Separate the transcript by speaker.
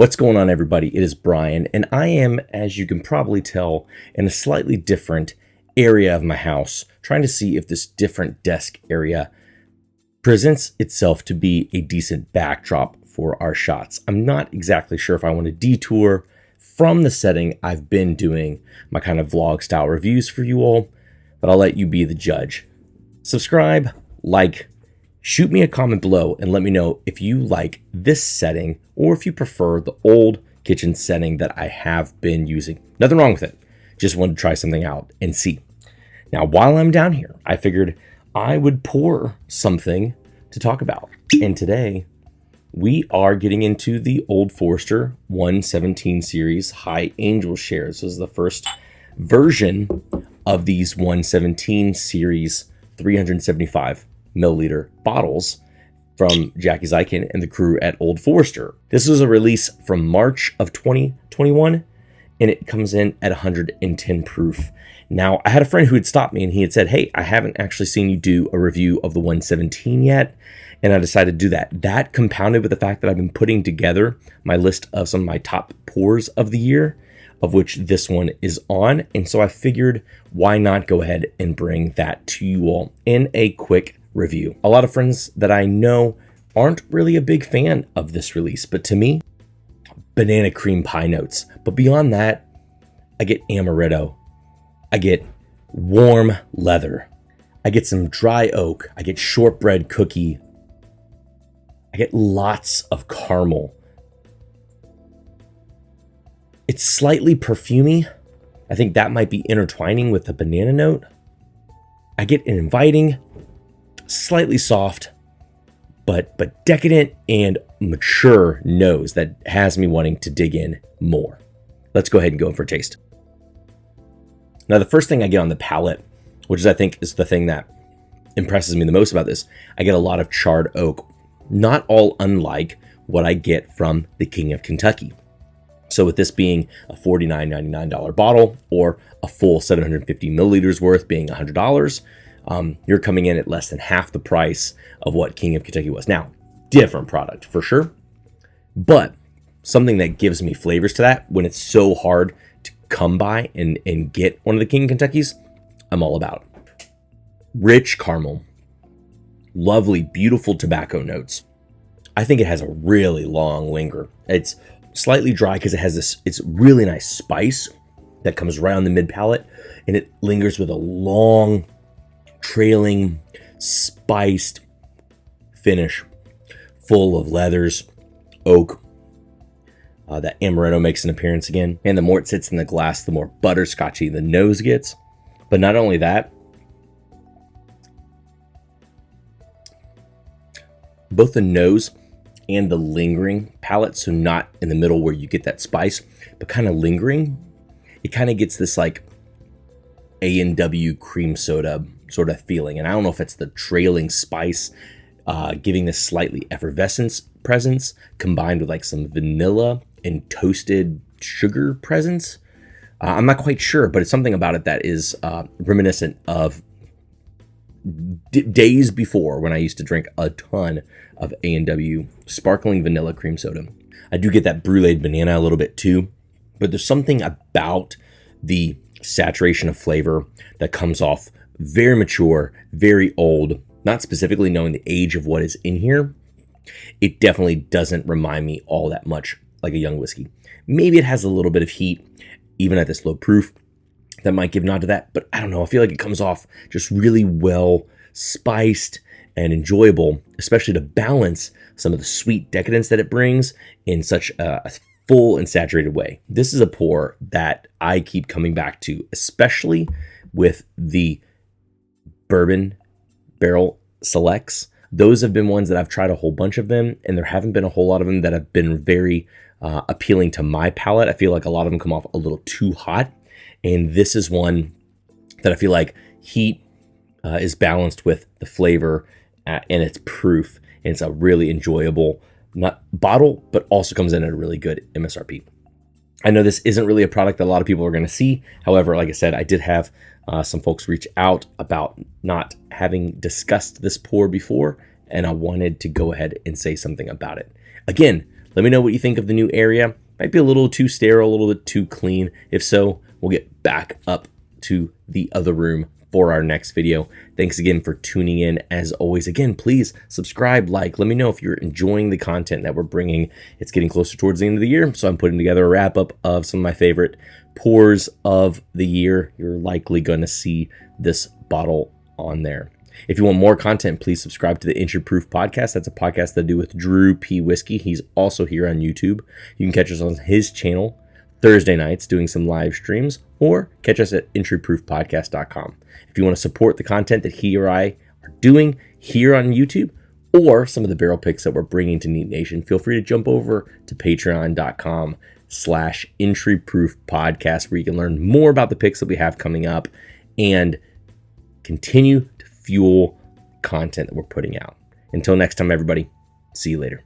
Speaker 1: What's going on, everybody? It is Brian, and I am, as you can probably tell, in a slightly different area of my house, trying to see if this different desk area presents itself to be a decent backdrop for our shots. I'm not exactly sure if I want to detour from the setting I've been doing my kind of vlog style reviews for you all, but I'll let you be the judge. Subscribe, like, shoot me a comment below and let me know if you like this setting or if you prefer the old kitchen setting that I have been using. Nothing wrong with it. Just wanted to try something out and see. Now, while I'm down here, I figured I would pour something to talk about. And today we are getting into the Old Forester 117 series High Angel shares. This is the first version of these 117 series 375 milliliter bottles from Jackie Zykin and the crew at Old Forester. This was a release from March of 2021, and it comes in at 110 proof. Now, I had a friend who had stopped me and he had said, hey, I haven't actually seen you do a review of the 117 yet, and I decided to do that. That compounded with the fact that I've been putting together my list of some of my top pours of the year, of which this one is on, and so I figured, why not go ahead and bring that to you all in a quick review. A lot of friends that I know aren't really a big fan of this release, but to me, banana cream pie notes. But beyond that, I get amaretto, I get warm leather, I get some dry oak, I get shortbread cookie, I get lots of caramel. It's slightly perfumey. I think that might be intertwining with the banana note. I get an inviting, slightly soft, but decadent and mature nose that has me wanting to dig in more. Let's go ahead and go in for a taste. Now, the first thing I get on the palate, which is I think is the thing that impresses me the most about this, I get a lot of charred oak, not all unlike what I get from the King of Kentucky. So with this being a $49.99 bottle or a full 750 milliliters worth being $100, you're coming in at less than half the price of what King of Kentucky was. Now, different product for sure, but something that gives me flavors to that when it's so hard to come by and get one of the King of Kentuckys, I'm all about. Rich caramel, lovely, beautiful tobacco notes. I think it has a really long linger. It's slightly dry because it has this, it's really nice spice that comes right on the mid palate, and it lingers with a long, trailing, spiced finish full of leathers, oak. That amaretto makes an appearance again, and the more it sits in the glass, the more butterscotchy the nose gets. But not only that, both the nose and the lingering palate, so not in the middle where you get that spice, but kind of lingering, it kind of gets this like A&W cream soda sort of feeling. And I don't know if it's the trailing spice giving this slightly effervescence presence combined with like some vanilla and toasted sugar presence. I'm not quite sure, but it's something about it that is reminiscent of days before when I used to drink a ton of A&W sparkling vanilla cream soda. I do get that bruleed banana a little bit too, but there's something about the saturation of flavor that comes off very mature, very old, not specifically knowing the age of what is in here. It definitely doesn't remind me all that much like a young whiskey. Maybe it has a little bit of heat, even at this low proof, that might give nod to that, but I don't know. I feel like it comes off just really well spiced and enjoyable, especially to balance some of the sweet decadence that it brings in such a full and saturated way. This is a pour that I keep coming back to, especially with the bourbon barrel selects. Those have been ones that I've tried a whole bunch of them, and there haven't been a whole lot of them that have been very appealing to my palate. I feel like a lot of them come off a little too hot, and this is one that I feel like heat is balanced with the flavor and its proof, and it's a really enjoyable not bottle, but also comes in at a really good MSRP. I know this isn't really a product that a lot of people are going to see. However, like I said, I did have some folks reach out about not having discussed this pour before, and I wanted to go ahead and say something about it. Again, Let me know what you think of the new area. Might be a little too sterile, a little bit too clean. If so, we'll get back up to the other room for our next video. Thanks again for tuning in. As always, again, please subscribe, like, let me know if you're enjoying the content that we're bringing. It's getting closer towards the end of the year, so I'm putting together a wrap up of some of my favorite pours of the year. You're likely going to see this bottle on there. If you want more content, please subscribe to the Entry Proof Podcast. That's a podcast that I do with Drew P. Whiskey. He's also here on YouTube. You can catch us on his channel Thursday nights doing some live streams, or catch us at entryproofpodcast.com. If you want to support the content that he or I are doing here on YouTube, or some of the barrel picks that we're bringing to Neat Nation, feel free to jump over to patreon.com/entryproofpodcast, where you can learn more about the picks that we have coming up and continue to fuel content that we're putting out. Until next time, everybody, see you later.